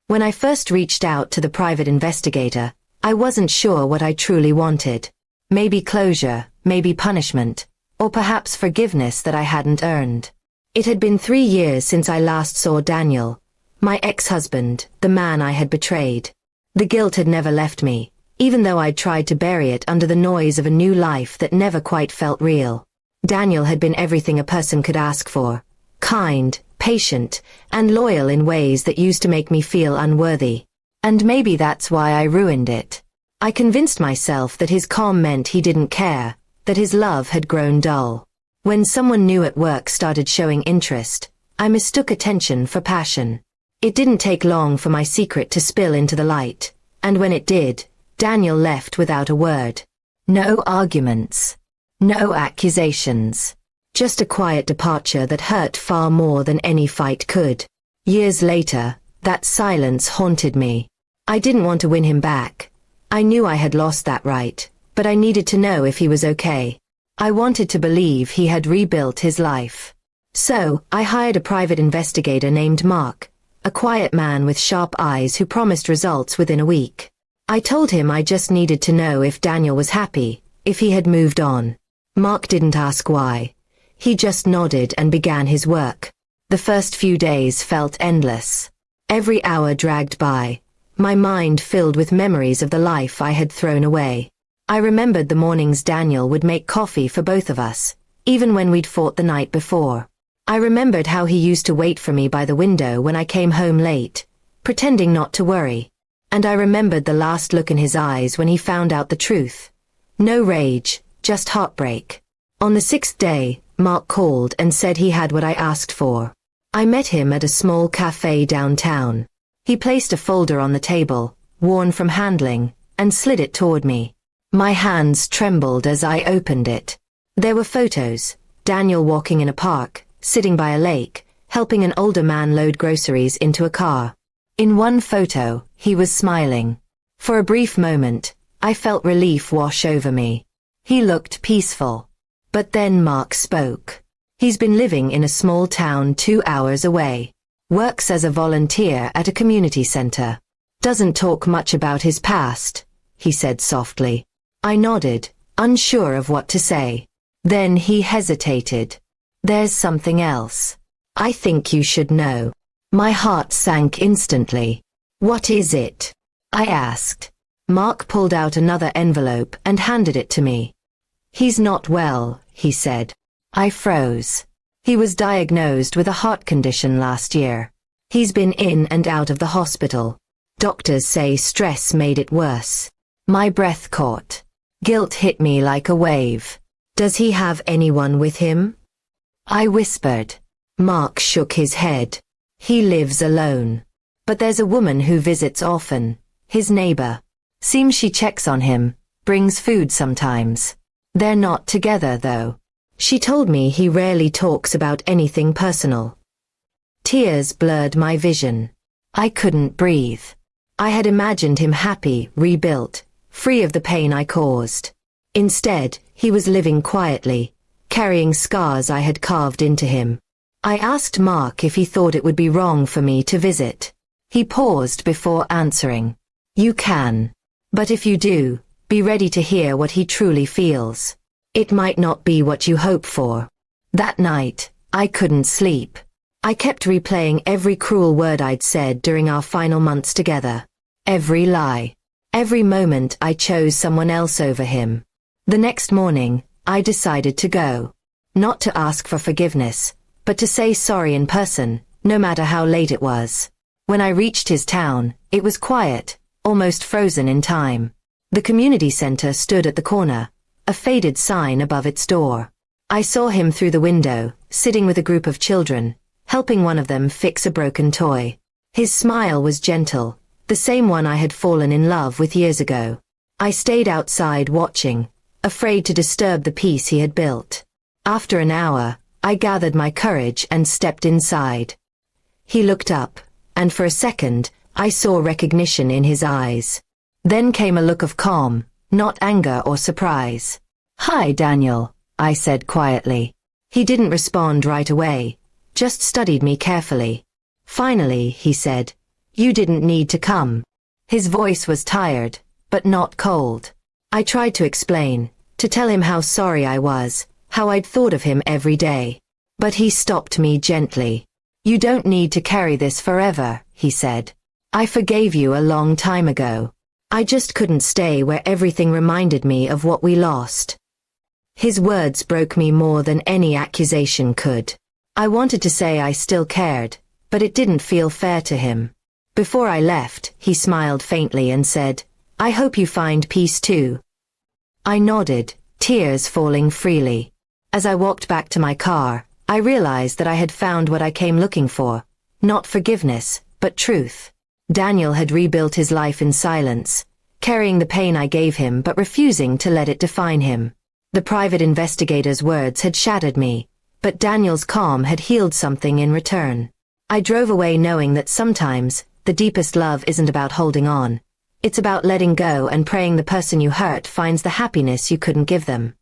When I first reached out to the private investigator, I wasn't sure what I truly wanted. Maybe closure, maybe punishment, or perhaps forgiveness that I hadn't earned. It had been 3 years since I last saw Daniel, my ex-husband, the man I had betrayed. The guilt had never left me, even though I'd tried to bury it under the noise of a new life that never quite felt real. Daniel had been everything a person could ask for. Kind, patient, and loyal in ways that used to make me feel unworthy. And maybe that's why I ruined it. I convinced myself that his calm meant he didn't care, that his love had grown dull. When someone new at work started showing interest, I mistook attention for passion. It didn't take long for my secret to spill into the light, and when it did, Daniel left without a word. No arguments. No accusations. Just a quiet departure that hurt far more than any fight could. Years later, that silence haunted me. I didn't want to win him back. I knew I had lost that right, but I needed to know if he was okay. I wanted to believe he had rebuilt his life. So, I hired a private investigator named Mark, a quiet man with sharp eyes who promised results within a week. I told him I just needed to know if Daniel was happy, if he had moved on. Mark didn't ask why. He just nodded and began his work. The first few days felt endless. Every hour dragged by, my mind filled with memories of the life I had thrown away. I remembered the mornings Daniel would make coffee for both of us, even when we'd fought the night before. I remembered how he used to wait for me by the window when I came home late, pretending not to worry. And I remembered the last look in his eyes when he found out the truth. No rage, just heartbreak. On the 6th day, Mark called and said he had what I asked for. I met him at a small cafe downtown. He placed a folder on the table, worn from handling, and slid it toward me. My hands trembled as I opened it. There were photos, Daniel walking in a park, sitting by a lake, helping an older man load groceries into a car. In one photo, he was smiling. For a brief moment, I felt relief wash over me. He looked peaceful. But then Mark spoke. He's been living in a small town 2 hours away. Works as a volunteer at a community center. Doesn't talk much about his past, he said softly. I nodded, unsure of what to say. Then he hesitated. There's something else. I think you should know. My heart sank instantly. What is it? I asked. Mark pulled out another envelope and handed it to me. He's not well, he said. I froze. He was diagnosed with a heart condition last year. He's been in and out of the hospital. Doctors say stress made it worse. My breath caught. Guilt hit me like a wave. Does he have anyone with him? I whispered. Mark shook his head. He lives alone. But there's a woman who visits often, his neighbor. Seems she checks on him, brings food sometimes. They're not together though. She told me he rarely talks about anything personal. Tears blurred my vision. I couldn't breathe. I had imagined him happy, rebuilt, free of the pain I caused. Instead, he was living quietly, carrying scars I had carved into him. I asked Mark if he thought it would be wrong for me to visit. He paused before answering. You can. But if you do, be ready to hear what he truly feels. It might not be what you hope for. That night, I couldn't sleep. I kept replaying every cruel word I'd said during our final months together. Every lie. Every moment I chose someone else over him. The next morning, I decided to go. Not to ask for forgiveness, but to say sorry in person, no matter how late it was. When I reached his town, it was quiet, almost frozen in time. The community center stood at the corner, a faded sign above its door. I saw him through the window, sitting with a group of children, helping one of them fix a broken toy. His smile was gentle, the same one I had fallen in love with years ago. I stayed outside watching, afraid to disturb the peace he had built. After an hour, I gathered my courage and stepped inside. He looked up, and for a second, I saw recognition in his eyes. Then came a look of calm, not anger or surprise. Hi, Daniel, I said quietly. He didn't respond right away, just studied me carefully. Finally, he said, You didn't need to come. His voice was tired, but not cold. I tried to explain, to tell him how sorry I was, how I'd thought of him every day. But he stopped me gently. You don't need to carry this forever, he said. I forgave you a long time ago. I just couldn't stay where everything reminded me of what we lost. His words broke me more than any accusation could. I wanted to say I still cared, but it didn't feel fair to him. Before I left, he smiled faintly and said, I hope you find peace too. I nodded, tears falling freely. As I walked back to my car, I realized that I had found what I came looking for. Not forgiveness, but truth. Daniel had rebuilt his life in silence, carrying the pain I gave him but refusing to let it define him. The private investigator's words had shattered me, but Daniel's calm had healed something in return. I drove away knowing that sometimes, the deepest love isn't about holding on. It's about letting go and praying the person you hurt finds the happiness you couldn't give them.